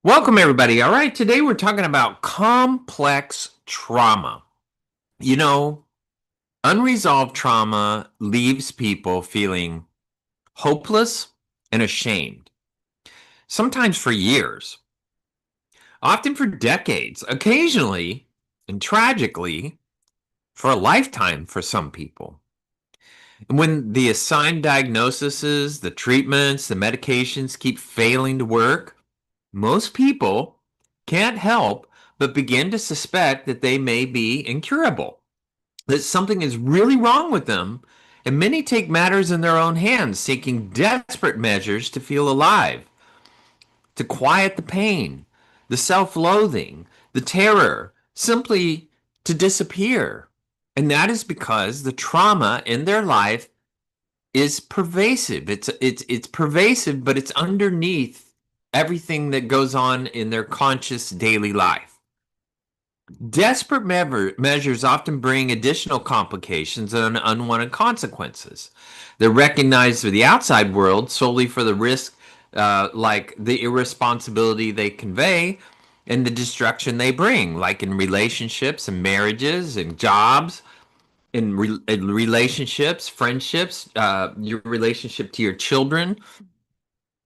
Welcome, everybody. All right, today we're talking about complex trauma. You know, unresolved trauma leaves people feeling hopeless and ashamed, sometimes for years, often for decades, occasionally, and tragically, for a lifetime for some people. And when the assigned diagnoses, the treatments, the medications keep failing to work, most people can't help but begin to suspect that they may be incurable, that something is really wrong with them, and many take matters in their own hands, seeking desperate measures to feel alive, to quiet the pain, the self loathing, the terror, simply to disappear. And that is because the trauma in their life is pervasive. It's pervasive, but it's underneath everything that goes on in their conscious daily life. Desperate measures often bring additional complications and unwanted consequences. They're recognized to the outside world solely for the risk, like the irresponsibility they convey and the destruction they bring, like in relationships and marriages and jobs, in relationships, friendships, your relationship to your children,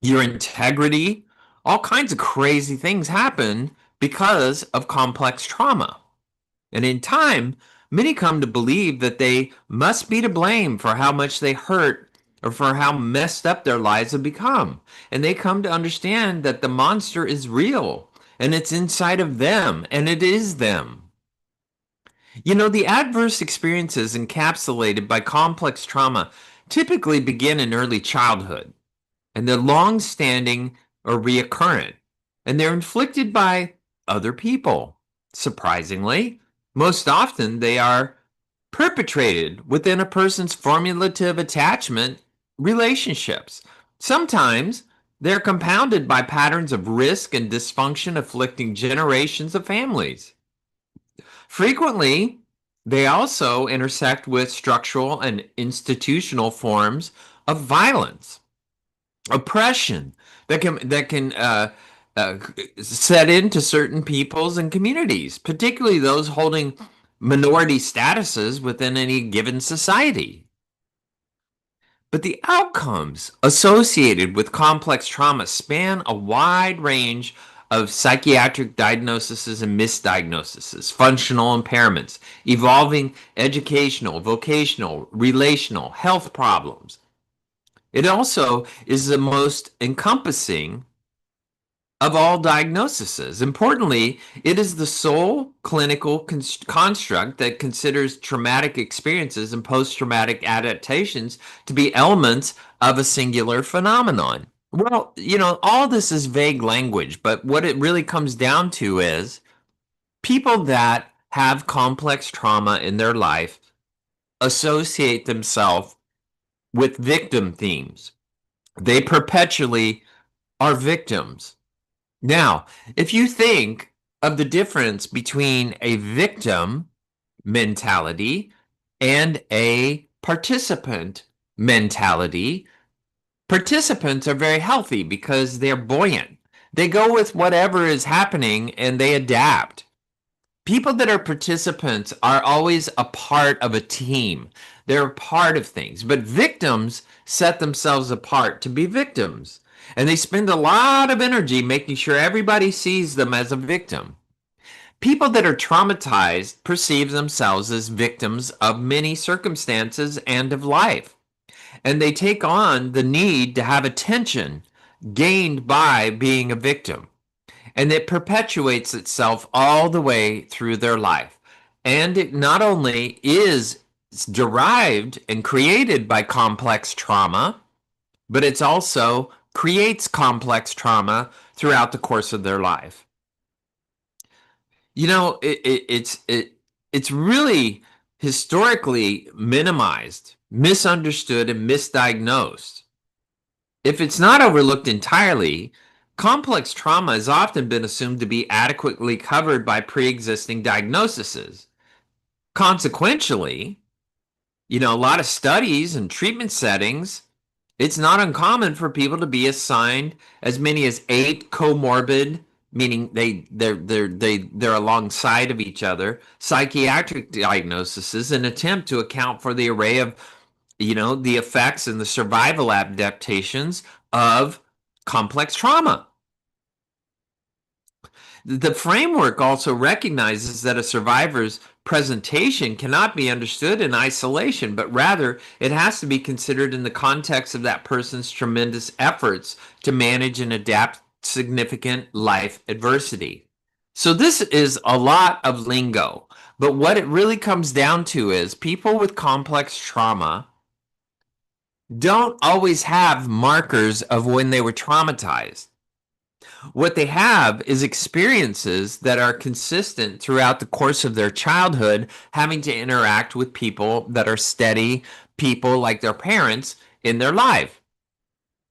your integrity. All kinds of crazy things happen because of complex trauma. And in time, many come to believe that they must be to blame for how much they hurt or for how messed up their lives have become. And they come to understand that the monster is real and it's inside of them and it is them. The adverse experiences encapsulated by complex trauma typically begin in early childhood, and they're long-standing or reoccurrent, and they're inflicted by other people. Surprisingly, most often they are perpetrated within a person's formulative attachment relationships. Sometimes they're compounded by patterns of risk and dysfunction afflicting generations of families. Frequently, they also intersect with structural and institutional forms of violence, oppression that can set into certain peoples and communities, particularly those holding minority statuses within any given society. But the outcomes associated with complex trauma span a wide range of psychiatric diagnoses and misdiagnoses, functional impairments, evolving educational, vocational, relational, health problems. It also is the most encompassing of all diagnoses. Importantly, it is the sole clinical construct that considers traumatic experiences and post traumatic adaptations to be elements of a singular phenomenon. Well, all this is vague language, but what it really comes down to is people that have complex trauma in their life associate themselves with victim themes. They perpetually are victims. Now, if you think of the difference between a victim mentality and a participant mentality, participants are very healthy because they're buoyant. They go with whatever is happening and they adapt. People that are participants are always a part of a team. They're a part of things. But victims set themselves apart to be victims. And they spend a lot of energy making sure everybody sees them as a victim. People that are traumatized perceive themselves as victims of many circumstances and of life. And they take on the need to have attention gained by being a victim, and it perpetuates itself all the way through their life. And it not only is derived and created by complex trauma, but it's also creates complex trauma throughout the course of their life. It's really historically minimized, misunderstood, and misdiagnosed. If it's not overlooked entirely, complex trauma has often been assumed to be adequately covered by pre-existing diagnoses. Consequentially, a lot of studies and treatment settings, it's not uncommon for people to be assigned as many as 8 comorbid meaning they're alongside of each other. Psychiatric diagnosis is an attempt to account for the array of, the effects and the survival adaptations of complex trauma. The framework also recognizes that a survivor's presentation cannot be understood in isolation, but rather it has to be considered in the context of that person's tremendous efforts to manage and adapt significant life adversity. So, this is a lot of lingo, but what it really comes down to is people with complex trauma don't always have markers of when they were traumatized. What they have is experiences that are consistent throughout the course of their childhood, having to interact with people that are steady people like their parents in their life.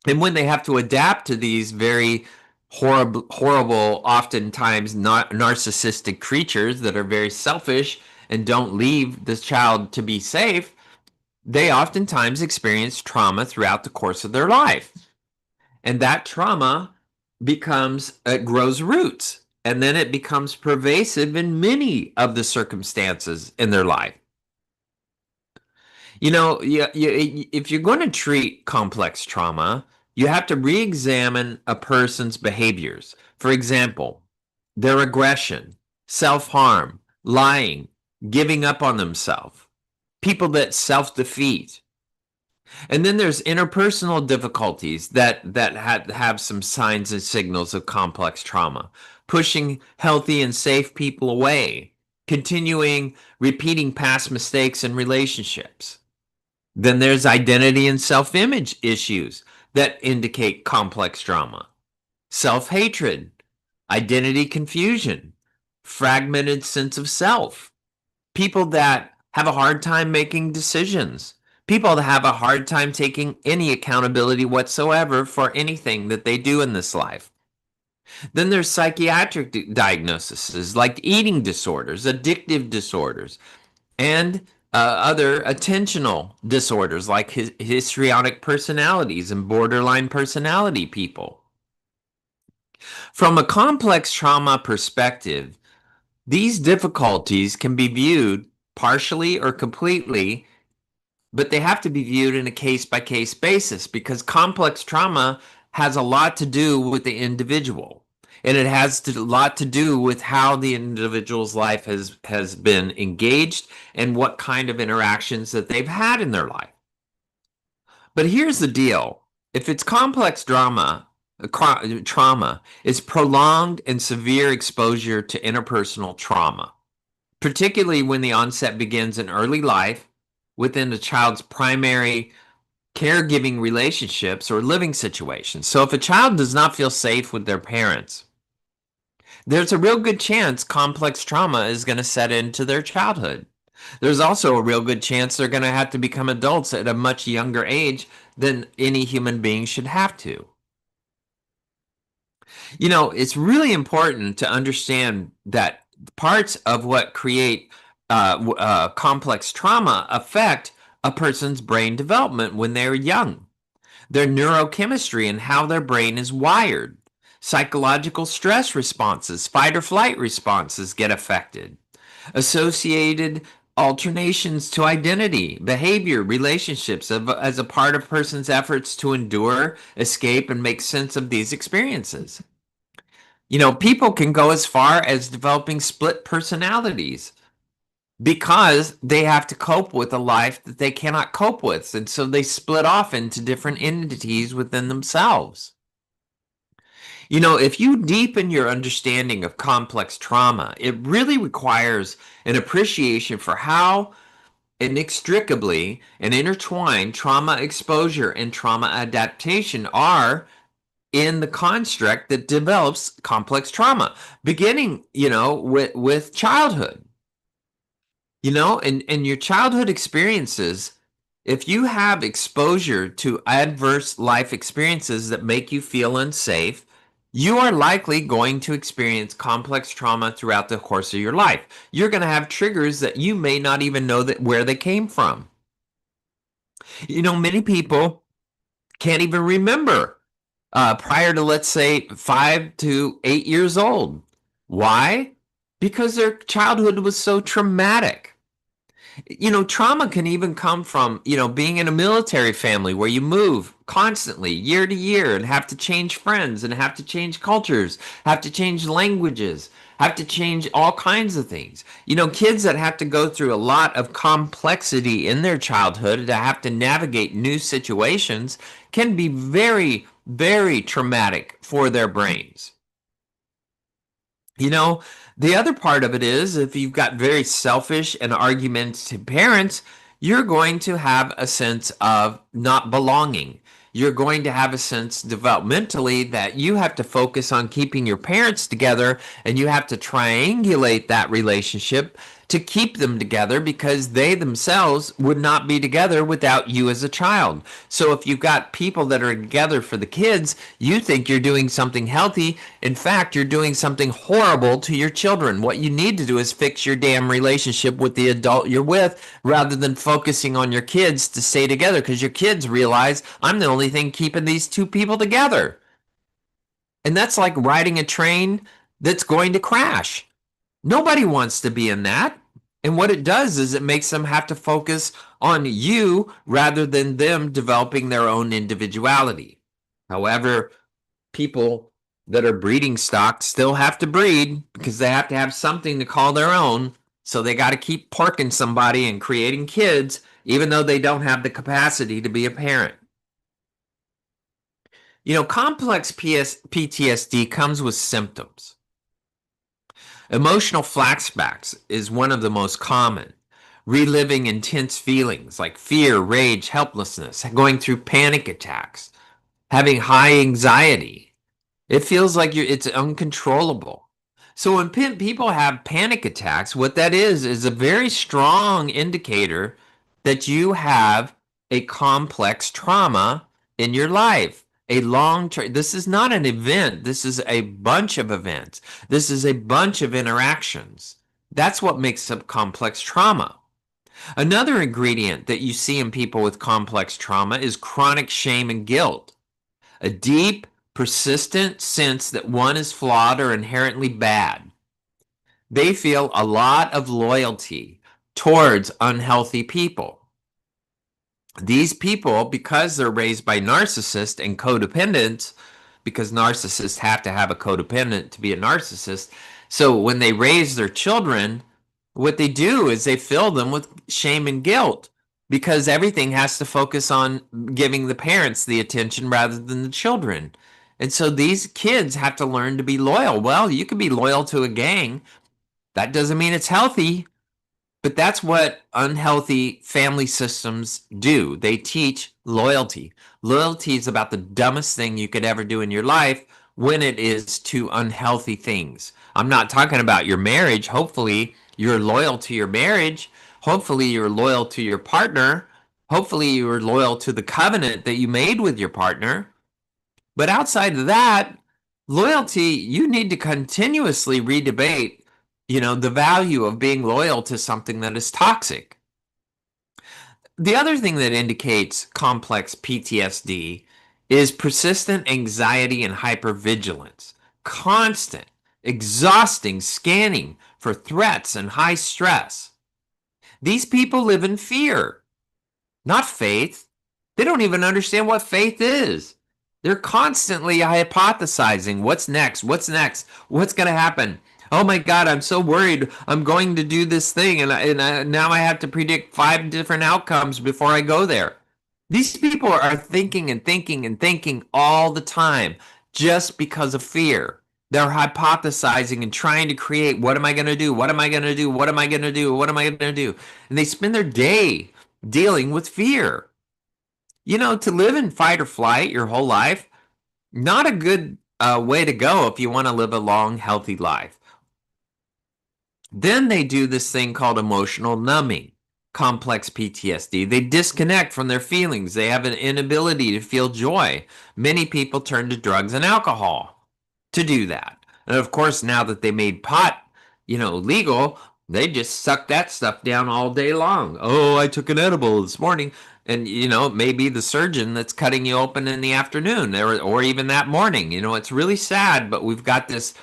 And when they have to adapt to these very horrible, oftentimes not narcissistic creatures that are very selfish and don't leave this child to be safe, they oftentimes experience trauma throughout the course of their life. And that trauma it grows roots, and then it becomes pervasive in many of the circumstances in their life. If you're going to treat complex trauma, you have to re-examine a person's behaviors. For example, their aggression, self-harm, lying, giving up on themselves, people that self-defeat. And then there's interpersonal difficulties that have some signs and signals of complex trauma, pushing healthy and safe people away, continuing repeating past mistakes in relationships. Then there's identity and self-image issues that indicate complex trauma, self-hatred, identity confusion, fragmented sense of self, people that have a hard time making decisions, people that have a hard time taking any accountability whatsoever for anything that they do in this life. Then there's psychiatric diagnoses like eating disorders, addictive disorders, and other attentional disorders like histrionic personalities and borderline personality people. From a complex trauma perspective, these difficulties can be viewed partially or completely, but they have to be viewed in a case-by-case basis because complex trauma has a lot to do with the individual. And it has a lot to do with how the individual's life has been engaged and what kind of interactions that they've had in their life. But here's the deal. If it's complex trauma is prolonged and severe exposure to interpersonal trauma, particularly when the onset begins in early life within a child's primary caregiving relationships or living situations. So if a child does not feel safe with their parents, there's a real good chance complex trauma is going to set into their childhood. There's also a real good chance they're going to have to become adults at a much younger age than any human being should have to. It's really important to understand that parts of what create complex trauma affect a person's brain development when they're young. Their neurochemistry and how their brain is wired. Psychological stress responses, fight or flight responses get affected. Associated alternations to identity, behavior, relationships as a part of a person's efforts to endure, escape, and make sense of these experiences. People can go as far as developing split personalities because they have to cope with a life that they cannot cope with. And so they split off into different entities within themselves. If you deepen your understanding of complex trauma, it really requires an appreciation for how inextricably and intertwined trauma exposure and trauma adaptation are in the construct that develops complex trauma, beginning, with childhood. In your childhood experiences, if you have exposure to adverse life experiences that make you feel unsafe, you are likely going to experience complex trauma throughout the course of your life. You're going to have triggers that you may not even know where they came from. Many people can't even remember prior to, let's say, 5 to 8 years old. Why? Because their childhood was so traumatic. Trauma can even come from, being in a military family where you move constantly year to year and have to change friends and have to change cultures, have to change languages, have to change all kinds of things. Kids that have to go through a lot of complexity in their childhood to have to navigate new situations can be very, very traumatic for their brains. You know, the other part of it is if you've got very selfish and argumentative parents, you're going to have a sense of not belonging. You're going to have a sense developmentally that you have to focus on keeping your parents together and you have to triangulate that relationship to keep them together because they themselves would not be together without you as a child. So if you've got people that are together for the kids, you think you're doing something healthy. In fact, you're doing something horrible to your children. What you need to do is fix your damn relationship with the adult you're with rather than focusing on your kids to stay together because your kids realize I'm the only thing keeping these two people together. And that's like riding a train that's going to crash. Nobody wants to be in that. And what it does is it makes them have to focus on you rather than them developing their own individuality. However, people that are breeding stock still have to breed because they have to have something to call their own. So they got to keep parking somebody and creating kids, even though they don't have the capacity to be a parent. Complex PTSD comes with symptoms. Emotional flashbacks is one of the most common. Reliving intense feelings like fear, rage, helplessness, going through panic attacks, having high anxiety. It feels like it's uncontrollable. So when people have panic attacks, what that is a very strong indicator that you have a complex trauma in your life. A long term, this is not an event. This is a bunch of events. This is a bunch of interactions. That's what makes up complex trauma. Another ingredient that you see in people with complex trauma is chronic shame and guilt. A deep, persistent sense that one is flawed or inherently bad. They feel a lot of loyalty towards unhealthy people. These people, because they're raised by narcissists and codependents, because narcissists have to have a codependent to be a narcissist. So when they raise their children, what they do is they fill them with shame and guilt because everything has to focus on giving the parents the attention rather than the children. And so these kids have to learn to be loyal. Well, you can be loyal to a gang. That doesn't mean it's healthy. But that's what unhealthy family systems do. They teach loyalty. Loyalty is about the dumbest thing you could ever do in your life when it is to unhealthy things. I'm not talking about your marriage. Hopefully, you're loyal to your marriage. Hopefully, you're loyal to your partner. Hopefully, you're loyal to the covenant that you made with your partner. But outside of that, loyalty, you need to continuously redebate, the value of being loyal to something that is toxic. The other thing that indicates complex PTSD is persistent anxiety and hypervigilance, constant, exhausting scanning for threats and high stress. These people live in fear, not faith. They don't even understand what faith is. They're constantly hypothesizing what's next, what's next, what's going to happen. Oh my God, I'm so worried. I'm going to do this thing, and now I have to predict 5 different outcomes before I go there. These people are thinking and thinking and thinking all the time just because of fear. They're hypothesizing and trying to create what am I going to do? What am I going to do? What am I going to do? What am I going to do? And they spend their day dealing with fear. To live in fight or flight your whole life, not a good way to go if you want to live a long, healthy life. Then they do this thing called emotional numbing, complex PTSD. They disconnect from their feelings. They have an inability to feel joy. Many people turn to drugs and alcohol to do that. And of course, now that they made pot, legal, they just suck that stuff down all day long. Oh, I took an edible this morning. And it may be the surgeon that's cutting you open in the afternoon or even that morning. It's really sad, but we've got this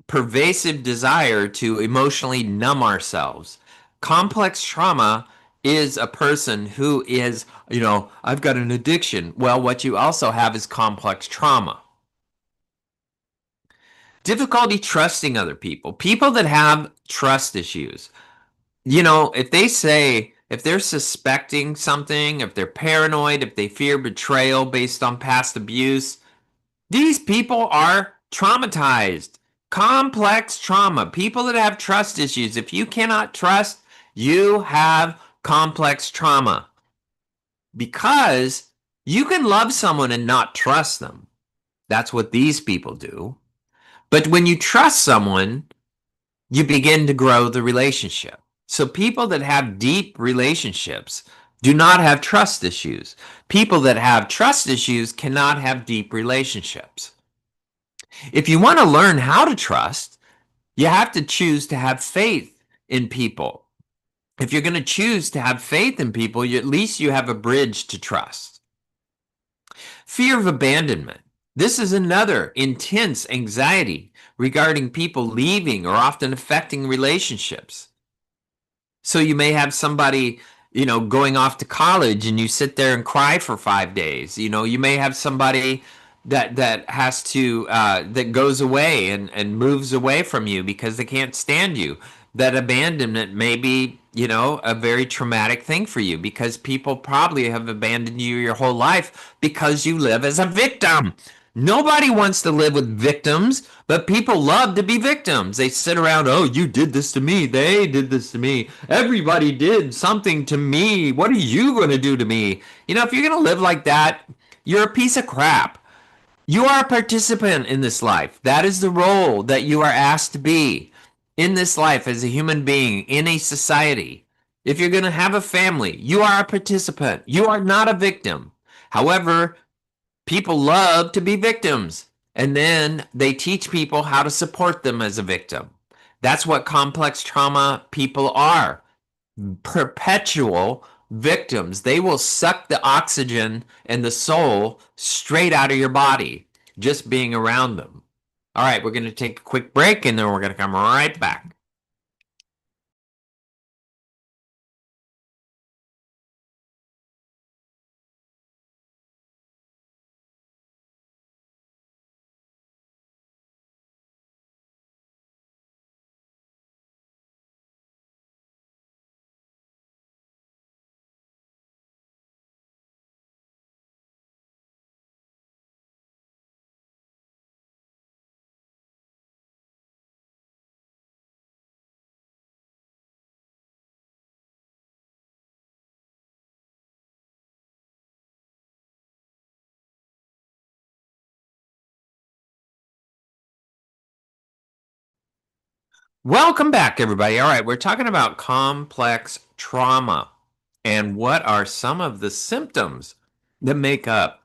pervasive desire to emotionally numb ourselves. Complex trauma is a person who is, I've got an addiction. Well, what you also have is complex trauma. Difficulty trusting other people, people that have trust issues. If they're suspecting something, if they're paranoid, if they fear betrayal based on past abuse, these people are traumatized. Complex trauma. People that have trust issues. If you cannot trust, you have complex trauma because you can love someone and not trust them. That's what these people do. But when you trust someone, you begin to grow the relationship. So people that have deep relationships do not have trust issues. People that have trust issues cannot have deep relationships. If you want to learn how to trust, you have to choose to have faith in people. If you're going to choose to have faith in people, at least you have a bridge to trust. Fear of abandonment. This is another intense anxiety regarding people leaving or often affecting relationships. So you may have somebody, going off to college and you sit there and cry for 5 days. You may have somebody that has to that goes away and moves away from you because they can't stand you. That abandonment may be, a very traumatic thing for you because people probably have abandoned you your whole life because you live as a victim. Nobody wants to live with victims, but people love to be victims. They sit around, oh, you did this to me. They did this to me. Everybody did something to me. What are you going to do to me? If you're going to live like that, you're a piece of crap. You are a participant in this life. That is the role that you are asked to be in this life as a human being in a society. If you're going to have a family, you are a participant. You are not a victim. However, people love to be victims, and then they teach people how to support them as a victim. That's what complex trauma people are. Perpetual victims. They will suck the oxygen and the soul straight out of your body just being around them. All right, we're going to take a quick break and then we're going to come right back. Welcome back, everybody. All right, we're talking about complex trauma and what are some of the symptoms that make up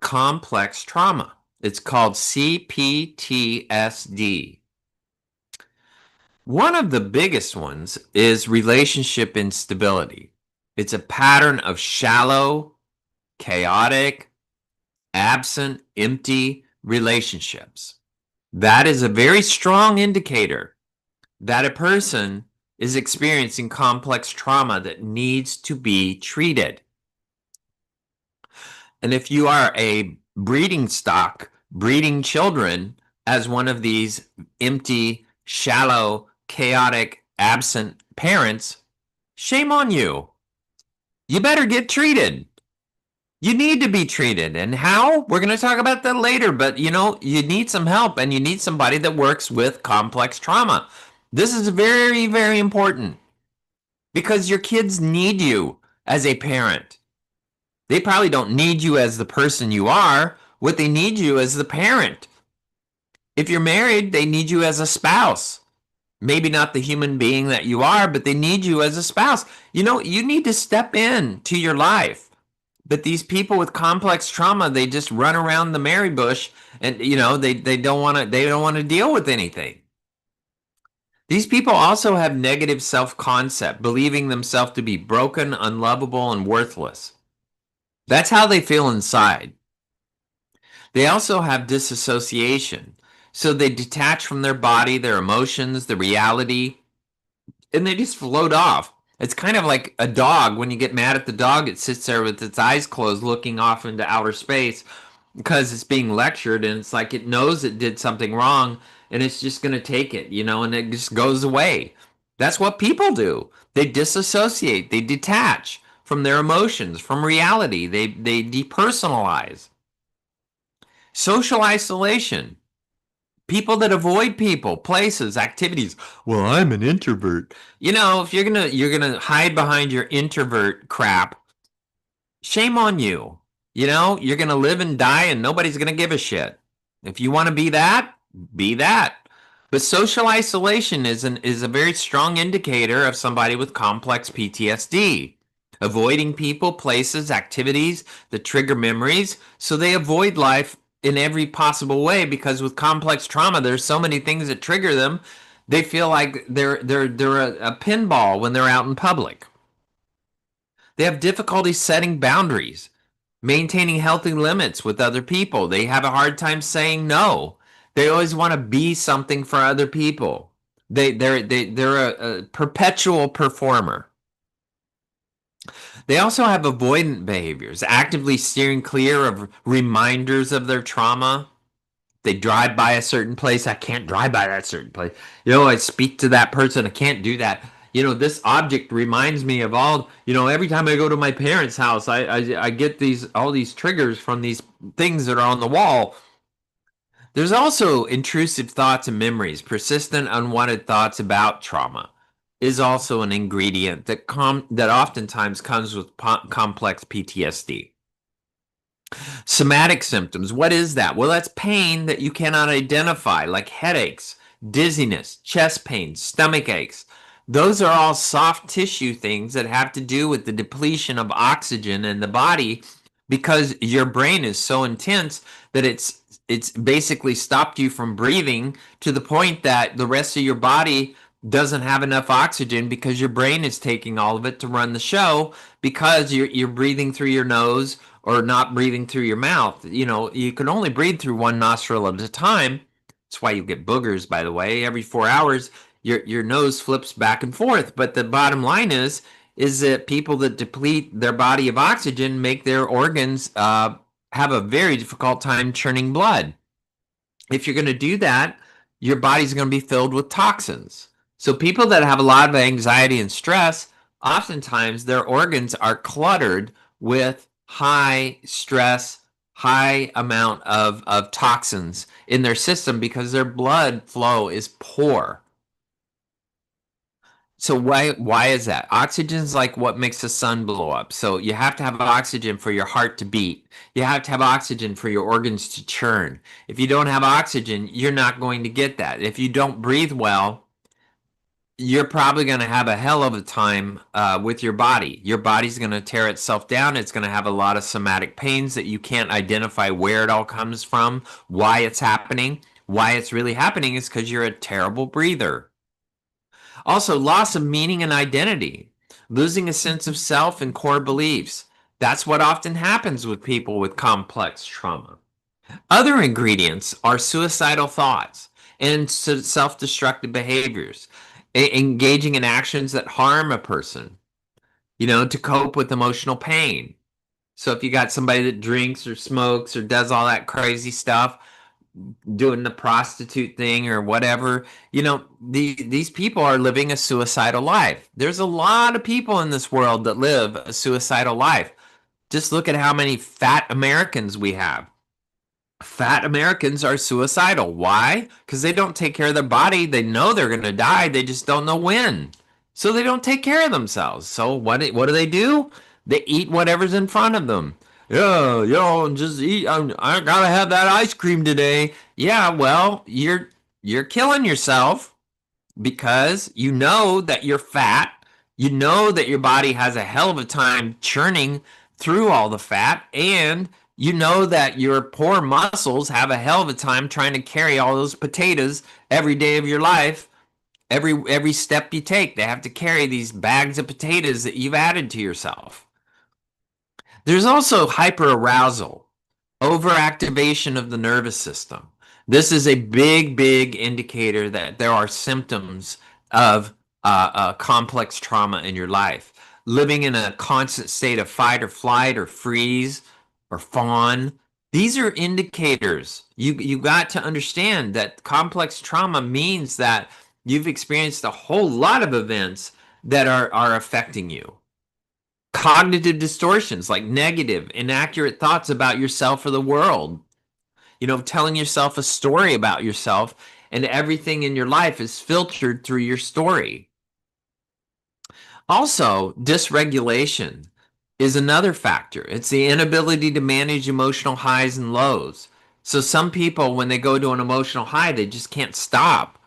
complex trauma. It's called CPTSD. One of the biggest ones is relationship instability. It's a pattern of shallow, chaotic, absent, empty relationships. That is a very strong indicator that a person is experiencing complex trauma that needs to be treated. And if you are a breeding stock, breeding children as one of these empty, shallow, chaotic, absent parents, shame on you. You better get treated. You need to be treated. And how? We're going to talk about that later. But you need some help and you need somebody that works with complex trauma. This is very, very important because your kids need you as a parent. They probably don't need you as the person you are. What they need you as the parent. If you're married, they need you as a spouse. Maybe not the human being that you are, but they need you as a spouse. You need to step in to your life. But these people with complex trauma, they just run around the Mary bush and they don't want to deal with anything. These people also have negative self-concept, believing themselves to be broken, unlovable, and worthless. That's how they feel inside. They also have disassociation. So they detach from their body, their emotions, the reality, and they just float off. It's kind of like a dog. When you get mad at the dog, it sits there with its eyes closed, looking off into outer space because it's being lectured, and it's like it knows it did something wrong, and it's just going to take it, and it just goes away. That's what people do. They disassociate, they detach from their emotions, from reality, they depersonalize. Social isolation. People that avoid people, places, activities. Well, I'm an introvert. If you're gonna hide behind your introvert crap, shame on you. You're gonna live and die and nobody's gonna give a shit. If you want to be that, be that. But social isolation is a very strong indicator of somebody with complex PTSD. Avoiding people, places, activities that trigger memories, so they avoid life in every possible way because with complex trauma, there's so many things that trigger them. They feel like they're a pinball when they're out in public. They have difficulty setting boundaries, maintaining healthy limits with other people. They have a hard time saying no. They always want to be something for other people. They're a perpetual performer. They also have avoidant behaviors, actively steering clear of reminders of their trauma. They drive by a certain place. I can't drive by that certain place. I speak to that person. I can't do that. This object reminds me of every time I go to my parents' house, I get all these triggers from these things that are on the wall. There's also intrusive thoughts and memories. Persistent unwanted thoughts about trauma is also an ingredient that oftentimes comes with complex PTSD. Somatic symptoms. What is that? Well, that's pain that you cannot identify, like headaches, dizziness, chest pain, stomach aches. Those are all soft tissue things that have to do with the depletion of oxygen in the body because your brain is so intense that it's basically stopped you from breathing to the point that the rest of your body doesn't have enough oxygen because your brain is taking all of it to run the show because you're breathing through your nose or not breathing through your mouth. You can only breathe through one nostril at a time. That's why you get boogers, by the way. Every 4 hours, your nose flips back and forth. But the bottom line is that people that deplete their body of oxygen make their organs have a very difficult time churning blood. If you're going to do that, your body's going to be filled with toxins. So people that have a lot of anxiety and stress, oftentimes their organs are cluttered with high stress, high amount of toxins in their system because their blood flow is poor. So why is that? Oxygen is like what makes the sun blow up. So you have to have oxygen for your heart to beat. You have to have oxygen for your organs to churn. If you don't have oxygen, you're not going to get that. If you don't breathe well, you're probably going to have a hell of a time with your body. Your body's going to tear itself down. It's going to have a lot of somatic pains that you can't identify where it all comes from, why it's happening. Why it's really happening is because you're a terrible breather. Also, loss of meaning and identity, losing a sense of self and core beliefs. That's what often happens with people with complex trauma. Other ingredients are suicidal thoughts and self destructive behaviors, engaging in actions that harm a person, to cope with emotional pain. So if you got somebody that drinks or smokes or does all that crazy stuff, doing the prostitute thing or whatever, these people are living a suicidal life. There's a lot of people in this world that live a suicidal life. Just look at how many fat Americans we have. Fat Americans are suicidal. Why? Because they don't take care of their body. They know they're going to die. They just don't know when. So they don't take care of themselves. So what do? They eat whatever's in front of them. Yeah, just eat. I gotta have that ice cream today. Yeah, well, you're killing yourself because you know that you're fat. You know that your body has a hell of a time churning through all the fat, and you know that your poor muscles have a hell of a time trying to carry all those potatoes every day of your life. Every step you take, they have to carry these bags of potatoes that you've added to yourself. There's also hyperarousal, overactivation of the nervous system. This is a big, big indicator that there are symptoms of complex trauma in your life. Living in a constant state of fight or flight or freeze or fawn. These are indicators. You got to understand that complex trauma means that you've experienced a whole lot of events that are affecting you. Cognitive distortions like negative, inaccurate thoughts about yourself or the world. Telling yourself a story about yourself, and everything in your life is filtered through your story. Also, dysregulation is another factor. It's the inability to manage emotional highs and lows. So some people, when they go to an emotional high, they just can't stop.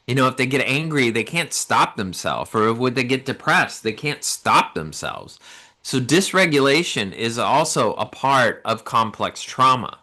If they get angry, they can't stop themselves. Or when they get depressed, they can't stop themselves. So dysregulation is also a part of complex trauma.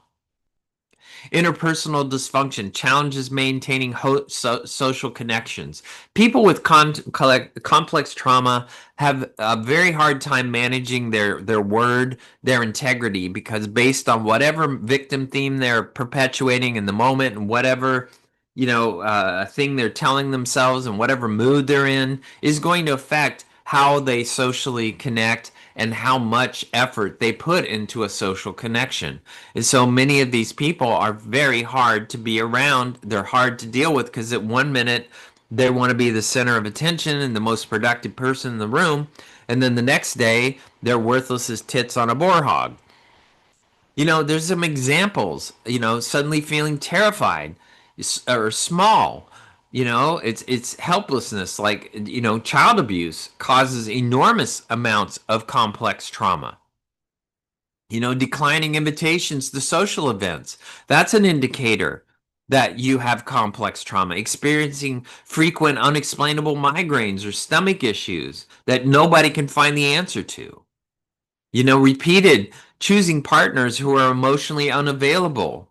Interpersonal dysfunction, challenges maintaining social connections. People with complex trauma have a very hard time managing their word, their integrity, because based on whatever victim theme they're perpetuating in the moment and whatever thing they're telling themselves and whatever mood they're in is going to affect how they socially connect and how much effort they put into a social connection. And so many of these people are very hard to be around. They're hard to deal with because at one minute they want to be the center of attention and the most productive person in the room. And then the next day they're worthless as tits on a boar hog. There's some examples, suddenly feeling terrified or small. It's helplessness, like, child abuse causes enormous amounts of complex trauma. Declining invitations to social events. That's an indicator that you have complex trauma. Experiencing frequent unexplainable migraines or stomach issues that nobody can find the answer to. Repeated choosing partners who are emotionally unavailable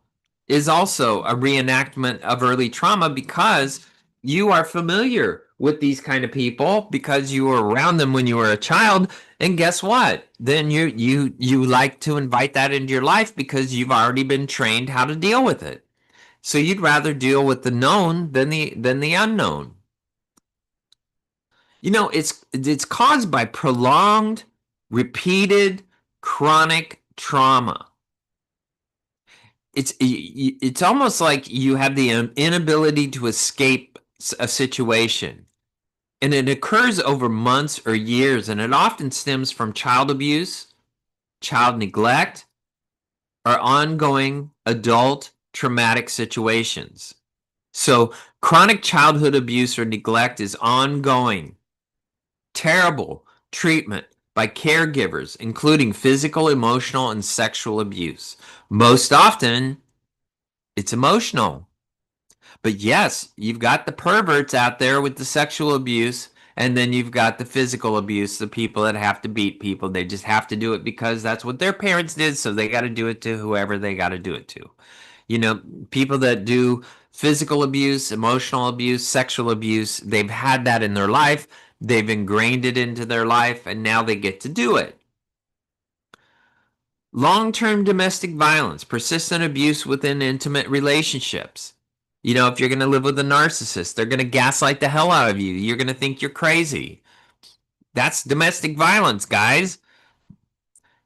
is also a reenactment of early trauma because you are familiar with these kind of people because you were around them when you were a child. And guess what? Then you like to invite that into your life because you've already been trained how to deal with it. So you'd rather deal with the known than the unknown. It's caused by prolonged, repeated, chronic trauma. It's almost like you have the inability to escape a situation. And it occurs over months or years, and it often stems from child abuse, child neglect, or ongoing adult traumatic situations. So, chronic childhood abuse or neglect is ongoing, terrible treatment by caregivers, including physical, emotional, and sexual abuse. Most often, it's emotional. But yes, you've got the perverts out there with the sexual abuse, and then you've got the physical abuse, the people that have to beat people. They just have to do it because that's what their parents did, so they got to do it to whoever they got to do it to. People that do physical abuse, emotional abuse, sexual abuse, they've had that in their life. They've ingrained it into their life, and now they get to do it. Long-term domestic violence, persistent abuse within intimate relationships. If you're going to live with a narcissist, they're going to gaslight the hell out of you. You're going to think you're crazy. That's domestic violence, guys.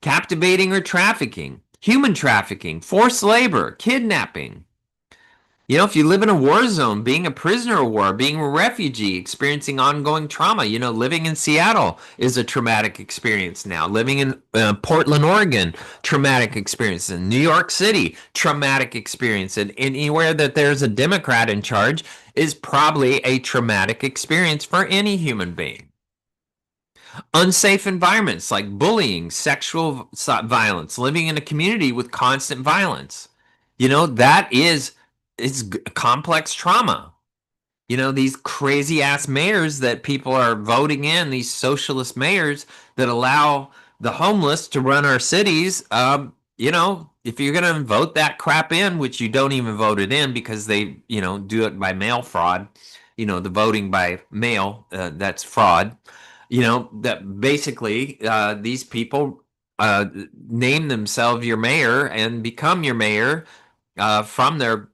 Captivating or trafficking, human trafficking, forced labor, kidnapping. If you live in a war zone, being a prisoner of war, being a refugee, experiencing ongoing trauma, living in Seattle is a traumatic experience now. Living in Portland, Oregon, traumatic experience. In New York City, traumatic experience. And anywhere that there's a Democrat in charge is probably a traumatic experience for any human being. Unsafe environments like bullying, sexual violence, living in a community with constant violence. That is it's complex trauma. These crazy ass mayors that people are voting in, these socialist mayors that allow the homeless to run our cities. If you're going to vote that crap in, which you don't even vote it in because they, do it by mail fraud, the voting by mail, that's fraud. That basically these people uh, name themselves your mayor and become your mayor from their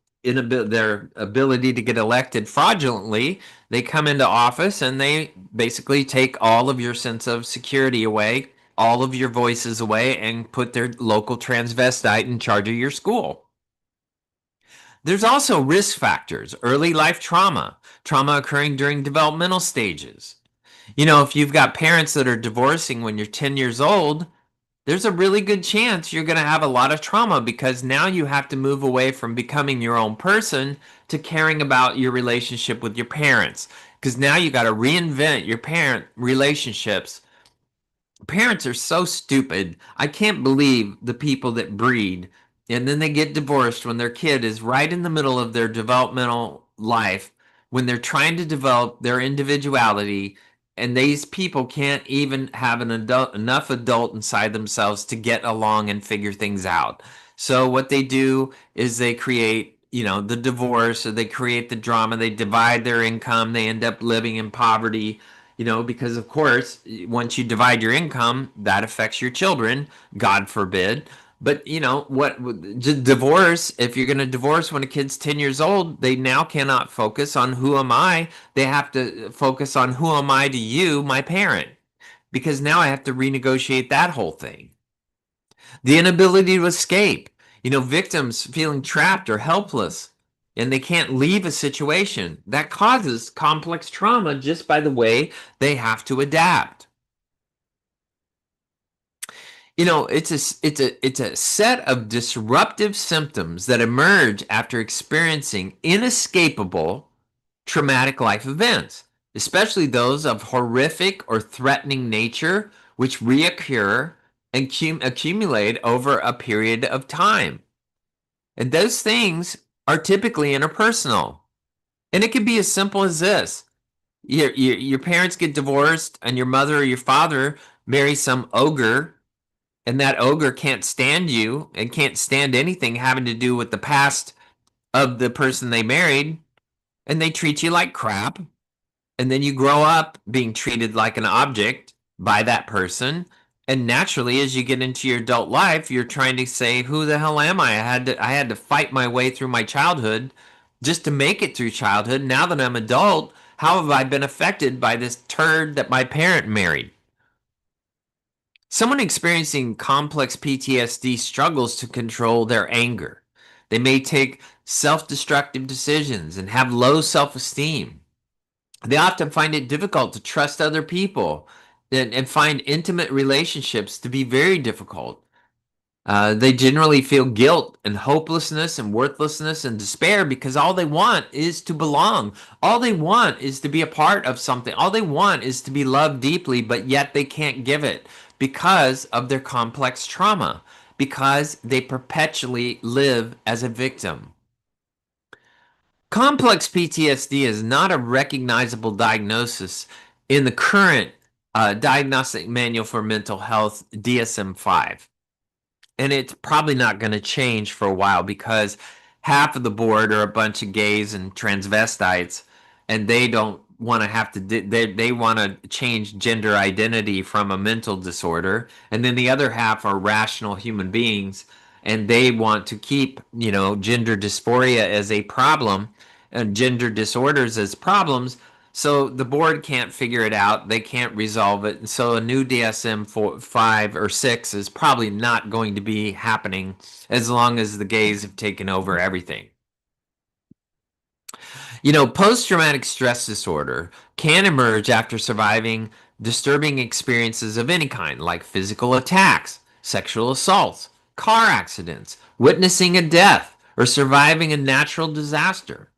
ability to get elected fraudulently. They come into office and they basically take all of your sense of security away, all of your voices away, and put their local transvestite in charge of your school. There's also risk factors, early life trauma, trauma occurring during developmental stages. If you've got parents that are divorcing when you're 10 years old, there's a really good chance you're going to have a lot of trauma because now you have to move away from becoming your own person to caring about your relationship with your parents. Because now you got to reinvent your parent relationships. Parents are so stupid. I can't believe the people that breed and then they get divorced when their kid is right in the middle of their developmental life, when they're trying to develop their individuality, and these people can't even have enough adult inside themselves to get along and figure things out. So what they do is they create, the divorce, or they create the drama, they divide their income, they end up living in poverty, because of course, once you divide your income, that affects your children, God forbid. But what divorce, if you're going to divorce when a kid's 10 years old, they now cannot focus on who am I. They have to focus on who am I to you, my parent, because now I have to renegotiate that whole thing. The inability to escape, victims feeling trapped or helpless and they can't leave a situation that causes complex trauma just by the way they have to adapt. It's a set of disruptive symptoms that emerge after experiencing inescapable traumatic life events, especially those of horrific or threatening nature, which reoccur and accumulate over a period of time. And those things are typically interpersonal. And it can be as simple as this. Your parents get divorced, and your mother or your father marry some ogre, and that ogre can't stand you and can't stand anything having to do with the past of the person they married, and they treat you like crap. And then you grow up being treated like an object by that person. And naturally, as you get into your adult life, you're trying to say, who the hell am I? I had to fight my way through my childhood just to make it through childhood. Now that I'm adult, how have I been affected by this turd that my parent married? Someone experiencing complex PTSD struggles to control their anger. They may take self destructive decisions and have low self esteem. They often find it difficult to trust other people and find intimate relationships to be very difficult. They generally feel guilt and hopelessness and worthlessness and despair because all they want is to belong. All they want is to be a part of something. All they want is to be loved deeply, but yet they can't give it because of their complex trauma, because they perpetually live as a victim. Complex PTSD is not a recognizable diagnosis in the current Diagnostic Manual for Mental Health DSM-5. And it's probably not going to change for a while because half of the board are a bunch of gays and transvestites, and they don't want to have to they want to change gender identity from a mental disorder, and then the other half are rational human beings, and they want to keep gender dysphoria as a problem and gender disorders as problems. So the board can't figure it out. They can't resolve it. So a new DSM-5 or 6 is probably not going to be happening as long as the gays have taken over everything. Post-traumatic stress disorder can emerge after surviving disturbing experiences of any kind, like physical attacks, sexual assaults, car accidents, witnessing a death, or surviving a natural disaster.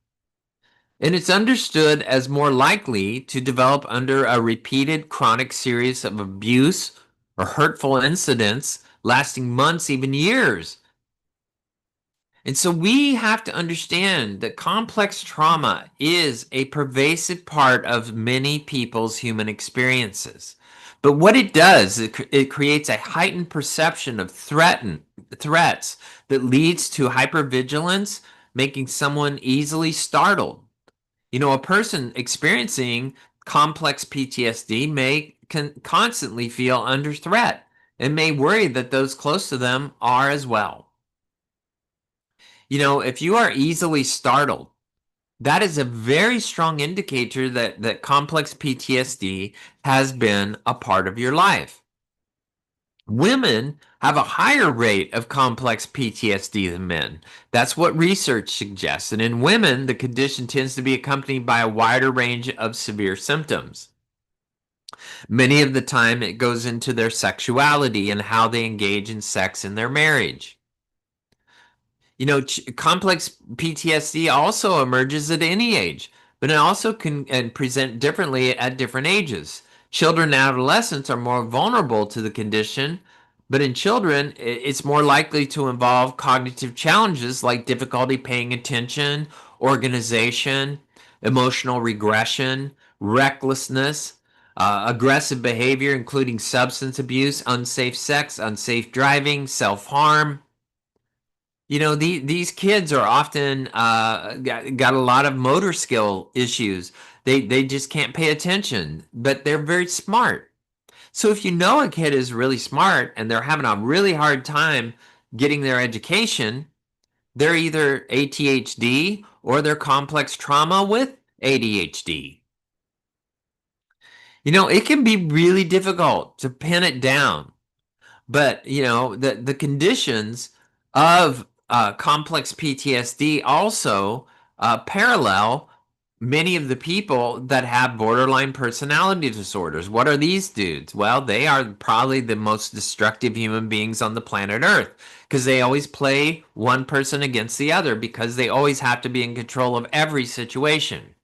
And it's understood as more likely to develop under a repeated chronic series of abuse or hurtful incidents lasting months, even years. And so we have to understand that complex trauma is a pervasive part of many people's human experiences. But what it does, it creates a heightened perception of threats that leads to hypervigilance, making someone easily startled. A person experiencing complex PTSD may constantly feel under threat and may worry that those close to them are as well. If you are easily startled, that is a very strong indicator that complex PTSD has been a part of your life. Women have a higher rate of complex PTSD than men. That's what research suggests. And in women, the condition tends to be accompanied by a wider range of severe symptoms. Many of the time, it goes into their sexuality and how they engage in sex in their marriage. Complex PTSD also emerges at any age, but it also can present differently at different ages. Children and adolescents are more vulnerable to the condition, but in children, it's more likely to involve cognitive challenges like difficulty paying attention, organization, emotional regression, recklessness, aggressive behavior, including substance abuse, unsafe sex, unsafe driving, self harm. These kids are often got a lot of motor skill issues. They just can't pay attention, but they're very smart. So if you know a kid is really smart and they're having a really hard time getting their education, they're either ADHD or they're complex trauma with ADHD. It can be really difficult to pin it down. But the conditions of complex PTSD also parallel many of the people that have borderline personality disorders. What are these dudes? Well, they are probably the most destructive human beings on the planet Earth because they always play one person against the other because they always have to be in control of every situation.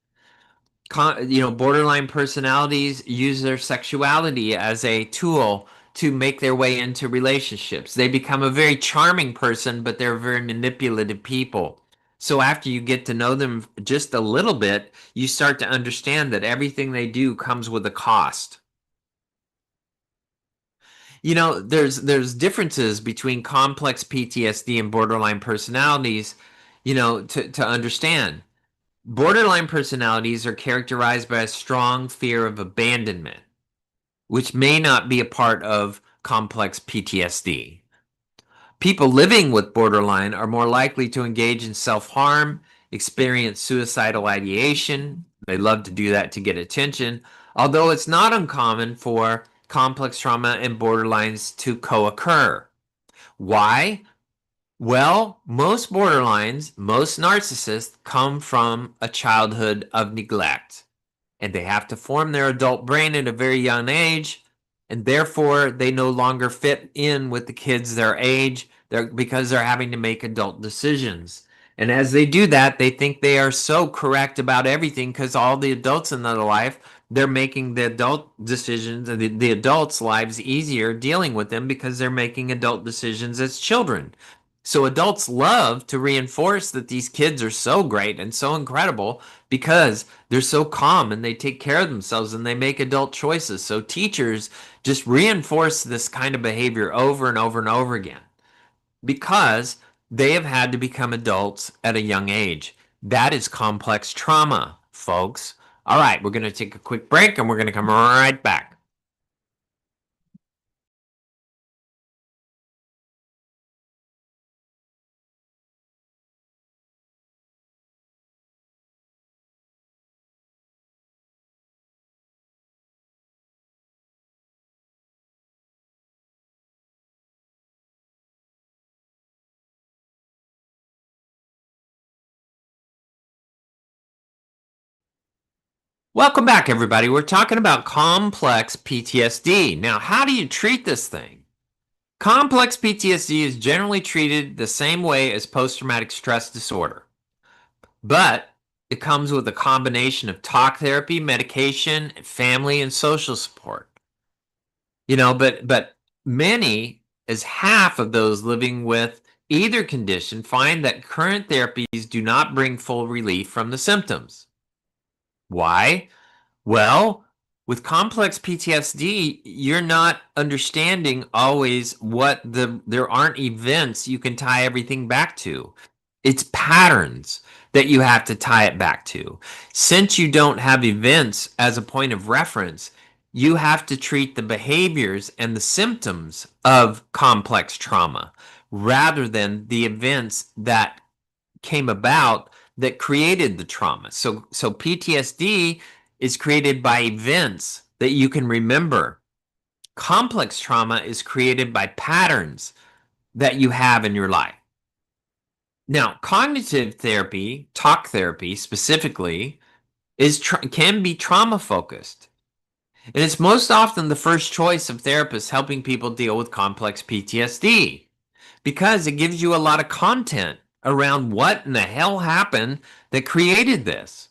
Borderline personalities use their sexuality as a tool to make their way into relationships. They become a very charming person, but they're very manipulative people. So after you get to know them just a little bit, you start to understand that everything they do comes with a cost. There's differences between complex PTSD and borderline personalities, to understand. Borderline personalities are characterized by a strong fear of abandonment, which may not be a part of complex PTSD. People living with borderline are more likely to engage in self harm, experience suicidal ideation. They love to do that to get attention, although it's not uncommon for complex trauma and borderlines to co occur. Why? Well, most borderlines, most narcissists come from a childhood of neglect, and they have to form their adult brain at a very young age, and therefore they no longer fit in with the kids their age because they're having to make adult decisions. And as they do that, they think they are so correct about everything because all the adults in their life, they're making the adult decisions and the adults' lives easier dealing with them because they're making adult decisions as children. So adults love to reinforce that these kids are so great and so incredible because they're so calm and they take care of themselves and they make adult choices. So teachers just reinforce this kind of behavior over and over and over again because they have had to become adults at a young age. That is complex trauma, folks. All right, we're going to take a quick break and we're going to come right back. Welcome back, everybody. We're talking about complex PTSD. Now, how do you treat this thing? Complex PTSD is generally treated the same way as post-traumatic stress disorder, but it comes with a combination of talk therapy, medication, family, and social support. But many, as half of those living with either condition, find that current therapies do not bring full relief from the symptoms. Why? Well, with complex PTSD, you're not understanding always there aren't events you can tie everything back to. It's patterns that you have to tie it back to. Since you don't have events as a point of reference, you have to treat the behaviors and the symptoms of complex trauma rather than the events that came about that created the trauma. So PTSD is created by events that you can remember. Complex trauma is created by patterns that you have in your life. Now, cognitive therapy, talk therapy specifically, can be trauma focused. And it's most often the first choice of therapists helping people deal with complex PTSD because it gives you a lot of content around what in the hell happened that created this.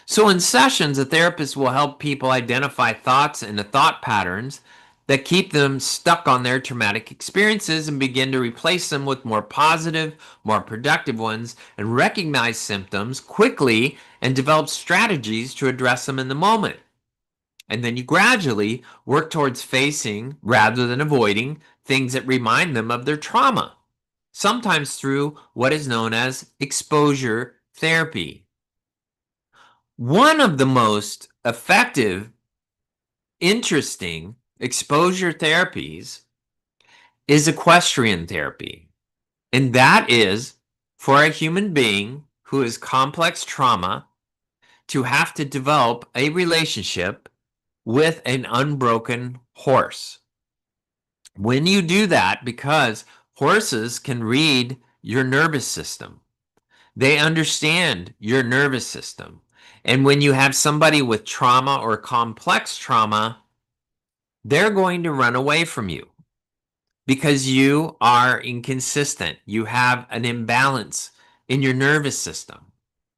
So, in sessions, a therapist will help people identify thoughts and the thought patterns that keep them stuck on their traumatic experiences and begin to replace them with more positive, more productive ones, and recognize symptoms quickly and develop strategies to address them in the moment. And then you gradually work towards facing, rather than avoiding, things that remind them of their trauma, sometimes through what is known as exposure therapy. One of the most effective, interesting exposure therapies is equestrian therapy. And that is for a human being who has complex trauma to have to develop a relationship with an unbroken horse. When you do that, because horses can read your nervous system, they understand your nervous system. And when you have somebody with trauma or complex trauma, they're going to run away from you because you are inconsistent. You have an imbalance in your nervous system.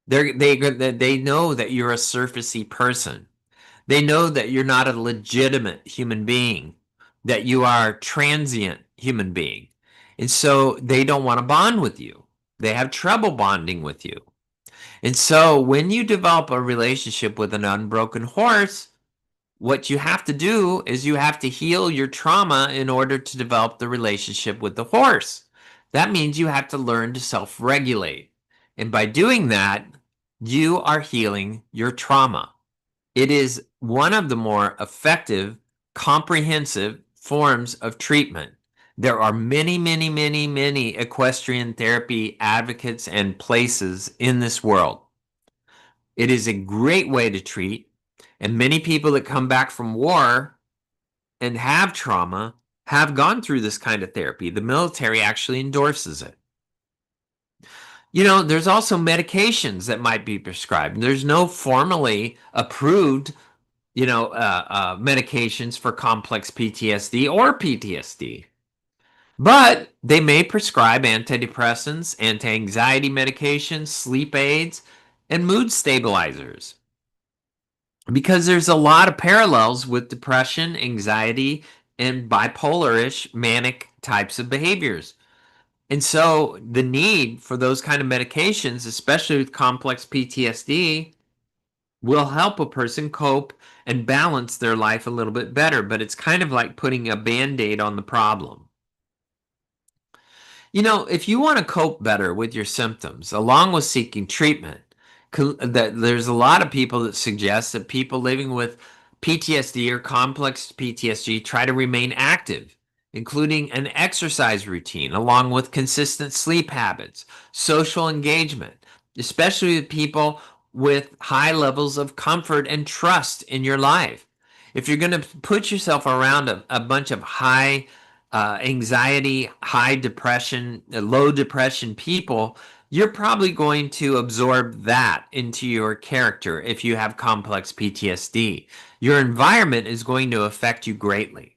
They know that you're a surfacey person. They know that you're not a legitimate human being, that you are a transient human being. And so they don't want to bond with you. They have trouble bonding with you. And so when you develop a relationship with an unbroken horse, what you have to do is you have to heal your trauma in order to develop the relationship with the horse. That means you have to learn to self regulate. And by doing that, you are healing your trauma. It is one of the more effective, comprehensive forms of treatment. There are many, many, many, many equestrian therapy advocates and places in this world. It is a great way to treat, and many people that come back from war and have trauma have gone through this kind of therapy. The military actually endorses it. There's also medications that might be prescribed. There's no formally approved medications for complex PTSD or PTSD. But they may prescribe antidepressants, anti-anxiety medications, sleep aids, and mood stabilizers. Because there's a lot of parallels with depression, anxiety, and bipolar-ish manic types of behaviors. And so the need for those kind of medications, especially with complex PTSD, will help a person cope and balance their life a little bit better, but it's kind of like putting a band-aid on the problem. If you want to cope better with your symptoms, along with seeking treatment, that there's a lot of people that suggest that people living with PTSD or complex PTSD try to remain active, including an exercise routine, along with consistent sleep habits, social engagement, especially with people with high levels of comfort and trust in your life. If you're going to put yourself around a bunch of high anxiety, high depression, low depression people, you're probably going to absorb that into your character if you have complex PTSD. Your environment is going to affect you greatly.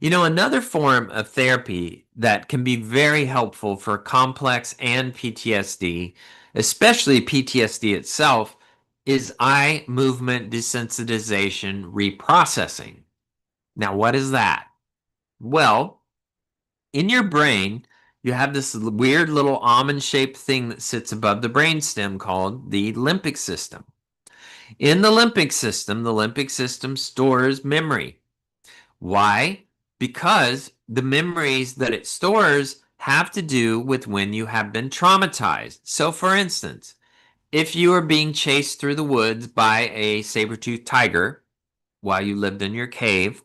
Another form of therapy that can be very helpful for complex and PTSD, especially PTSD itself, is eye movement desensitization reprocessing. Now, what is that? Well, in your brain, you have this weird little almond-shaped thing that sits above the brainstem called the limbic system. In the limbic system stores memory. Why? Because the memories that it stores have to do with when you have been traumatized. So, for instance, if you are being chased through the woods by a saber-toothed tiger while you lived in your cave,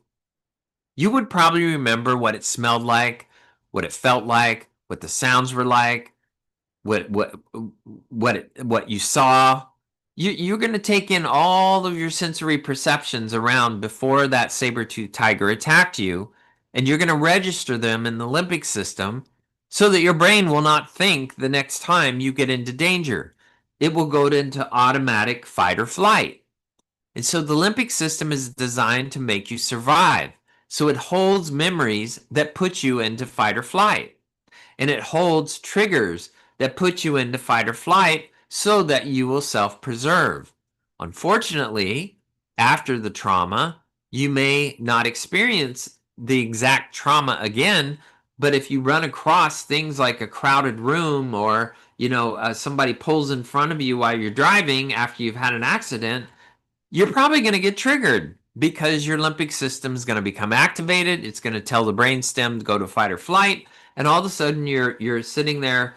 you would probably remember what it smelled like, what it felt like, what the sounds were like, what you saw. You're going to take in all of your sensory perceptions around before that saber-toothed tiger attacked you, and you're going to register them in the limbic system so that your brain will not think the next time you get into danger. It will go into automatic fight or flight. And so the limbic system is designed to make you survive. So it holds memories that put you into fight or flight, and it holds triggers that put you into fight or flight so that you will self preserve. Unfortunately, after the trauma, you may not experience the exact trauma again, but if you run across things like a crowded room or somebody pulls in front of you while you're driving after you've had an accident, you're probably going to get triggered because your limbic system is going to become activated. It's going to tell the brainstem to go to fight or flight, and all of a sudden you're sitting there,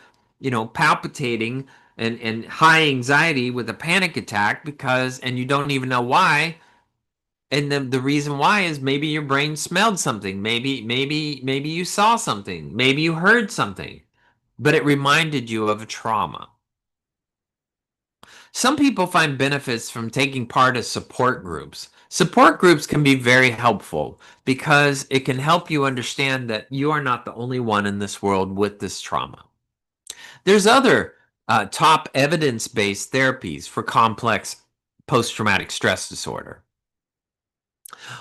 palpitating and high anxiety with a panic attack and you don't even know why. And the reason why is maybe your brain smelled something, maybe you saw something, maybe you heard something, but it reminded you of a trauma. Some people find benefits from taking part of support groups. Support groups can be very helpful because it can help you understand that you are not the only one in this world with this trauma. There's other top evidence-based therapies for complex post-traumatic stress disorder.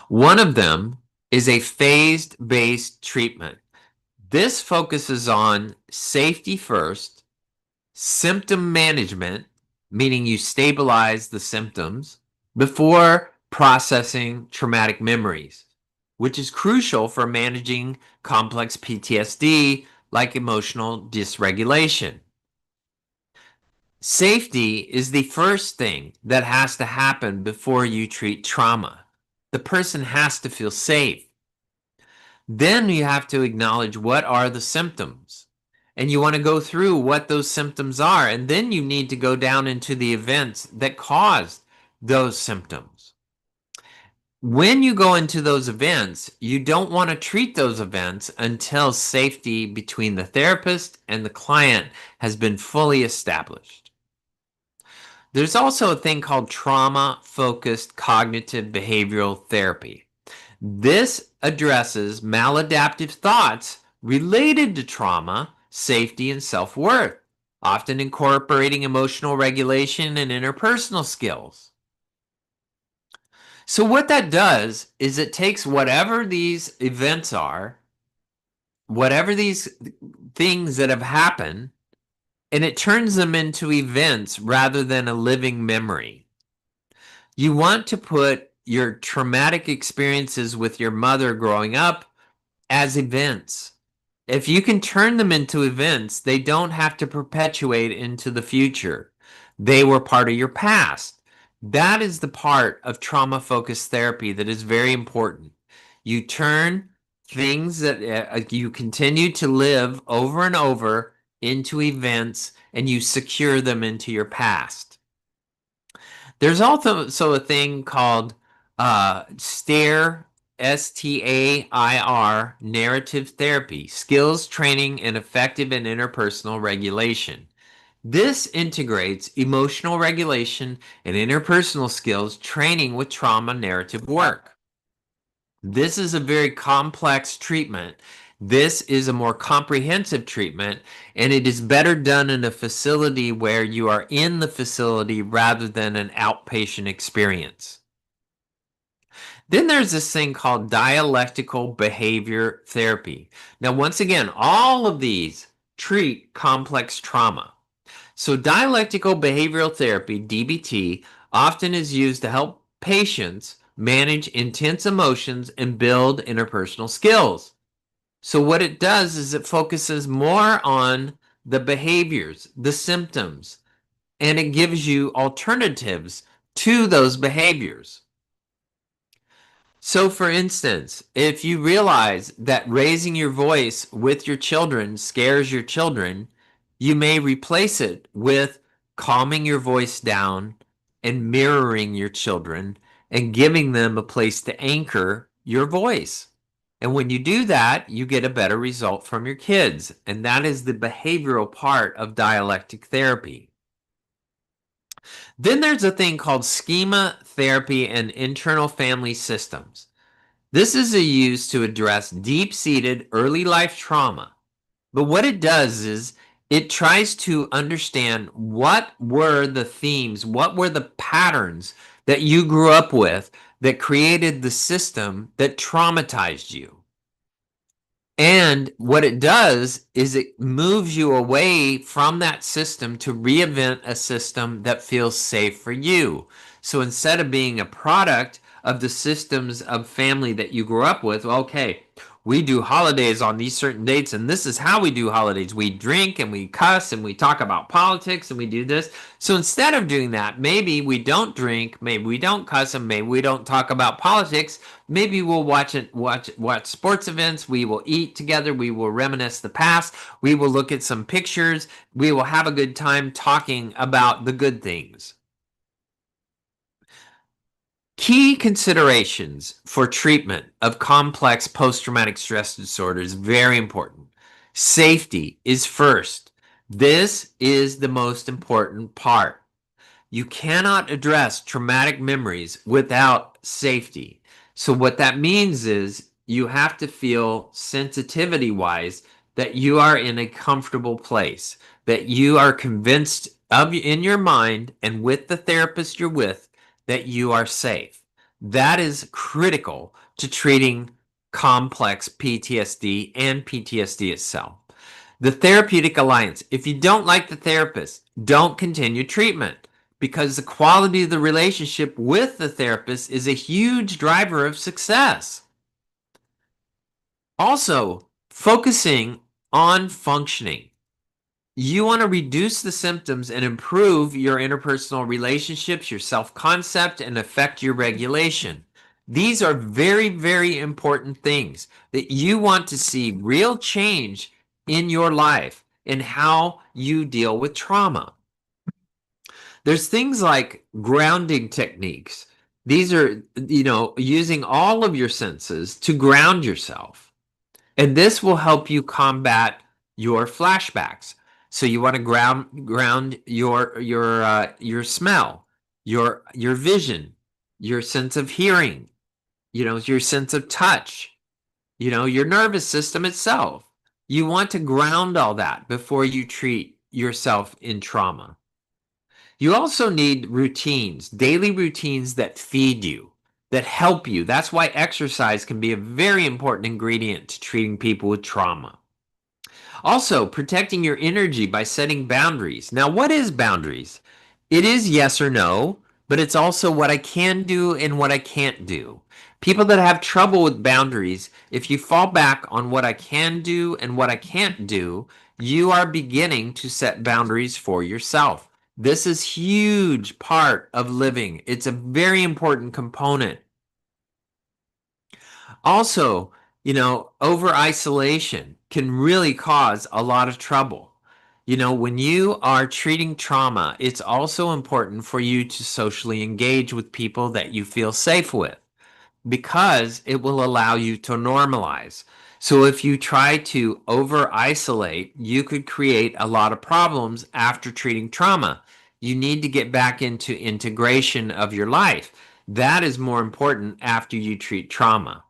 One of them is a phased-based treatment. This focuses on safety first, symptom management, meaning you stabilize the symptoms before processing traumatic memories, which is crucial for managing complex PTSD like emotional dysregulation. Safety is the first thing that has to happen before you treat trauma. The person has to feel safe. Then you have to acknowledge what are the symptoms. And you want to go through what those symptoms are. And then you need to go down into the events that caused those symptoms. When you go into those events, you don't want to treat those events until safety between the therapist and the client has been fully established. There's also a thing called trauma-focused cognitive behavioral therapy. This addresses maladaptive thoughts related to trauma, safety, and self-worth, often incorporating emotional regulation and interpersonal skills. So what that does is it takes whatever these events are, whatever these things that have happened, and it turns them into events rather than a living memory. You want to put your traumatic experiences with your mother growing up as events. If you can turn them into events, they don't have to perpetuate into the future. They were part of your past. That is the part of trauma-focused therapy that is very important. You turn things that you continue to live over and over into events, and you secure them into your past. There's also a thing called STAIR, STAIR, narrative therapy, skills training and effective and interpersonal regulation. This integrates emotional regulation and interpersonal skills training with trauma narrative work. This is a very complex treatment. This is a more comprehensive treatment, and it is better done in a facility where you are in the facility rather than an outpatient experience. Then there's this thing called dialectical behavior therapy. Now, once again, all of these treat complex trauma. So dialectical behavioral therapy, DBT, often is used to help patients manage intense emotions and build interpersonal skills. So what it does is it focuses more on the behaviors, the symptoms, and it gives you alternatives to those behaviors. So for instance, if you realize that raising your voice with your children scares your children, you may replace it with calming your voice down and mirroring your children and giving them a place to anchor your voice. And when you do that, you get a better result from your kids. And that is the behavioral part of dialectic therapy. Then there's a thing called schema therapy and internal family systems. This is used to address deep seated early life trauma. But what it does is it tries to understand what were the themes, what were the patterns that you grew up with that created the system that traumatized you. And what it does is it moves you away from that system to reinvent a system that feels safe for you. So instead of being a product of the systems of family that you grew up with, okay, we do holidays on these certain dates, and this is how we do holidays. We drink and we cuss and we talk about politics and we do this. So instead of doing that, maybe we don't drink, maybe we don't cuss, and maybe we don't talk about politics. Maybe we'll watch sports events. We will eat together. We will reminisce the past. We will look at some pictures. We will have a good time talking about the good things. Key considerations for treatment of complex post-traumatic stress disorder is very important. Safety is first. This is the most important part. You cannot address traumatic memories without safety. So, what that means is you have to feel sensitivity wise that you are in a comfortable place, that you are convinced of in your mind and with the therapist you're with that you are safe. That is critical to treating complex PTSD and PTSD itself. The therapeutic alliance. If you don't like the therapist, don't continue treatment because the quality of the relationship with the therapist is a huge driver of success. Also, focusing on functioning. You want to reduce the symptoms and improve your interpersonal relationships, your self-concept, and affect your regulation. These are very, very important things that you want to see real change in your life in how you deal with trauma. There's things like grounding techniques. These are, using all of your senses to ground yourself. And this will help you combat your flashbacks. So you want to ground your smell, your vision, your sense of hearing, your sense of touch, your nervous system itself. You want to ground all that before you treat yourself in trauma. You also need routines, daily routines that feed you, that help you. That's why exercise can be a very important ingredient to treating people with trauma. Also, protecting your energy by setting boundaries. Now, what is boundaries? It is yes or no, but it's also what I can do and what I can't do. People that have trouble with boundaries, if you fall back on what I can do and what I can't do, you are beginning to set boundaries for yourself. This is huge part of living. It's a very important component. Also, over isolation can really cause a lot of trouble. When you are treating trauma, it's also important for you to socially engage with people that you feel safe with because it will allow you to normalize. So if you try to over isolate, you could create a lot of problems after treating trauma. You need to get back into integration of your life. That is more important after you treat trauma.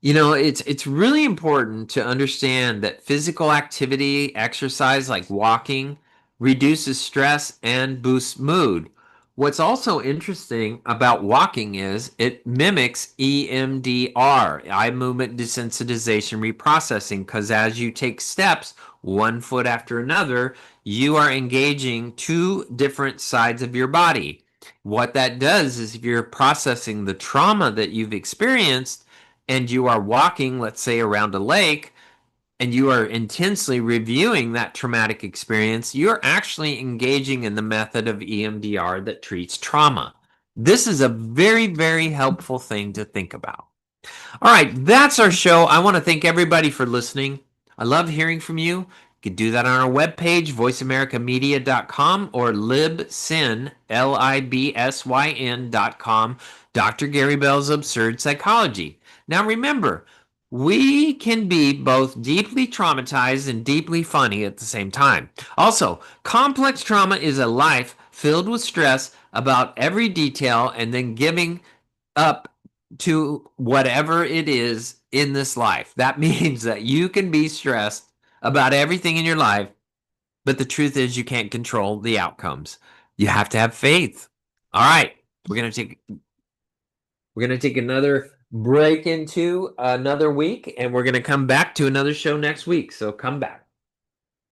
It's really important to understand that physical activity, exercise like walking, reduces stress and boosts mood. What's also interesting about walking is it mimics EMDR, eye movement desensitization reprocessing, because as you take steps, one foot after another, you are engaging two different sides of your body. What that does is if you're processing the trauma that you've experienced, and you are walking, let's say, around a lake, and you are intensely reviewing that traumatic experience, you're actually engaging in the method of EMDR that treats trauma. This is a very, very helpful thing to think about. All right, that's our show. I want to thank everybody for listening. I love hearing from you. You can do that on our webpage, voiceamericamedia.com, or libsyn, libsyn.com, Dr. Gary Bell's Absurd Psychology. Now remember, we can be both deeply traumatized and deeply funny at the same time. Also, complex trauma is a life filled with stress about every detail and then giving up to whatever it is in this life. That means that you can be stressed about everything in your life, but the truth is you can't control the outcomes. You have to have faith. All right, we're going to take another break into another week, and we're going to come back to another show next week. So come back.